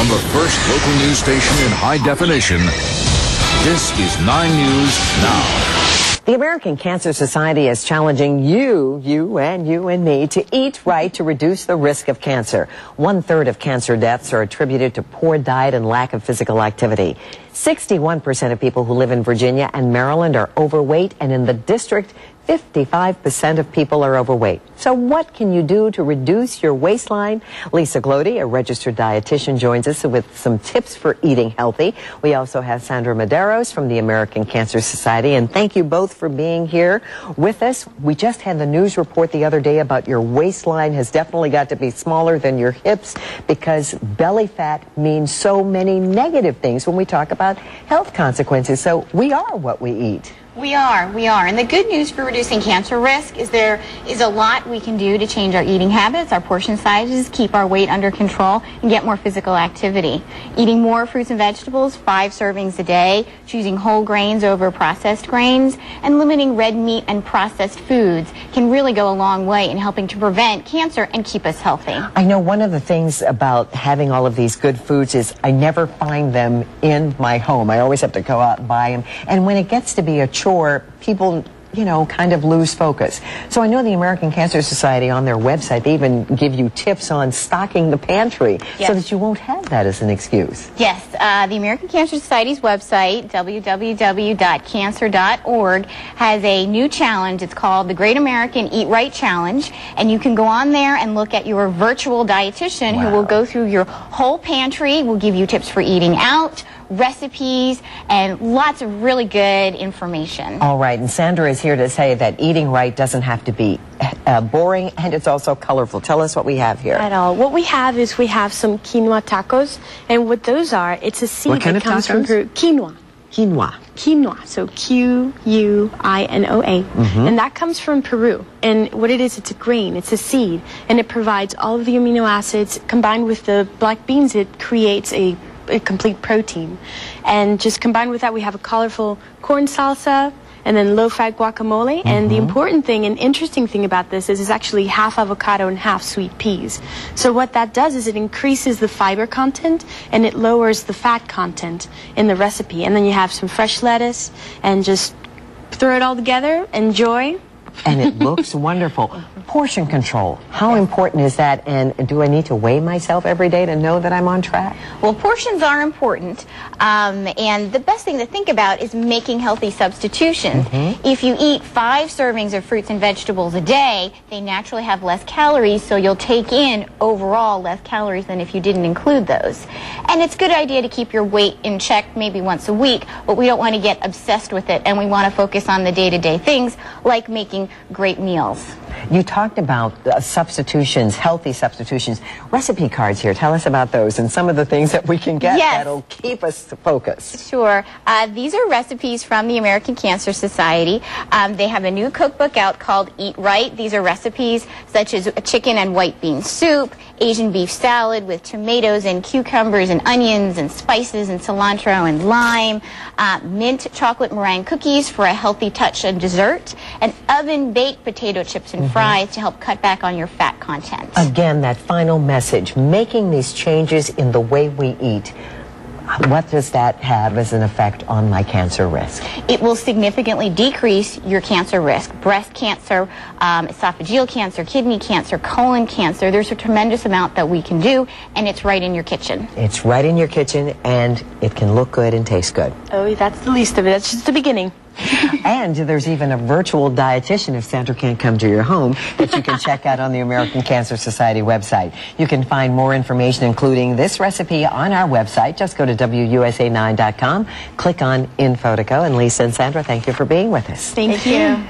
From the first local news station in high definition, this is 9 News Now. The American Cancer Society is challenging you and me to eat right to reduce the risk of cancer. 1/3 of cancer deaths are attributed to poor diet and lack of physical activity. 61% of people who live in Virginia and Maryland are overweight, and in the district, 55% of people are overweight. So what can you do to reduce your waistline? Lise Gloede, a registered dietitian, joins us with some tips for eating healthy. We also have Sandra Medeiros from the American Cancer Society, and thank you both for being here with us. We just had the news report the other day about your waistline has definitely got to be smaller than your hips, because belly fat means so many negative things when we talk about health consequences. So we are what we eat. We are. And the good news for reducing cancer risk is there is a lot we can do to change our eating habits, our portion sizes, keep our weight under control, and get more physical activity. Eating more fruits and vegetables, 5 servings a day, choosing whole grains over processed grains, and limiting red meat and processed foods can really go a long way in helping to prevent cancer and keep us healthy. I know one of the things about having all of these good foods is I never find them in my home. I always have to go out and buy them. And when it gets to be a chore, people, kind of lose focus. So I know the American Cancer Society on their website, they even give you tips on stocking the pantry so that you won't have that as an excuse. Yes, the American Cancer Society's website, www.cancer.org, has a new challenge. It's called the Great American Eat Right Challenge, and you can go on there and look at your virtual dietitian who will go through your whole pantry, will give you tips for eating out, recipes, and lots of really good information. All right, and Sandra is here to say that eating right doesn't have to be boring, and it's also colorful. Tell us what we have here. At all. What we have is we have some quinoa tacos, and what those are, it's a seed that comes from Peru. Quinoa. Quinoa. Quinoa, so Q-U-I-N-O-A, and that comes from Peru. And what it is, it's a grain, it's a seed, and it provides all of the amino acids. Combined with the black beans, it creates a complete protein. And just combined with that, we have a colorful corn salsa and then low-fat guacamole. And the important thing and interesting thing about this is it's actually half avocado and half sweet peas. So what that does is it increases the fiber content and it lowers the fat content in the recipe. And then you have some fresh lettuce and just throw it all together, enjoy. And it looks wonderful. Portion control, how important is that, and do I need to weigh myself every day to know that I'm on track? Well, portions are important, and the best thing to think about is making healthy substitutions. If you eat 5 servings of fruits and vegetables a day, they naturally have less calories, so you'll take in overall less calories than if you didn't include those. And it's a good idea to keep your weight in check maybe once a week, but we don't want to get obsessed with it, and we want to focus on the day-to-day things like making great meals. You talked about substitutions, healthy substitutions. Recipe cards here. Tell us about those and some of the things that we can get that'll keep us focused. Sure. These are recipes from the American Cancer Society. They have a new cookbook out called Eat Right. These are recipes such as a chicken and white bean soup, Asian beef salad with tomatoes and cucumbers and onions and spices and cilantro and lime, mint chocolate meringue cookies for a healthy touch and dessert, and oven-baked potato chips and fries to help cut back on your fat content. Again, that final message, making these changes in the way we eat, what does that have as an effect on my cancer risk? It will significantly decrease your cancer risk. Breast cancer, esophageal cancer, kidney cancer, colon cancer. There's a tremendous amount that we can do, and it's right in your kitchen. It's right in your kitchen, and it can look good and taste good. Oh, that's the least of it. That's just the beginning. And there's even a virtual dietitian, if Sandra can't come to your home, that you can check out on the American Cancer Society website. You can find more information, including this recipe, on our website. Just go to WUSA9.com, click on Info to go. And Lisa and Sandra, thank you for being with us. Thank you.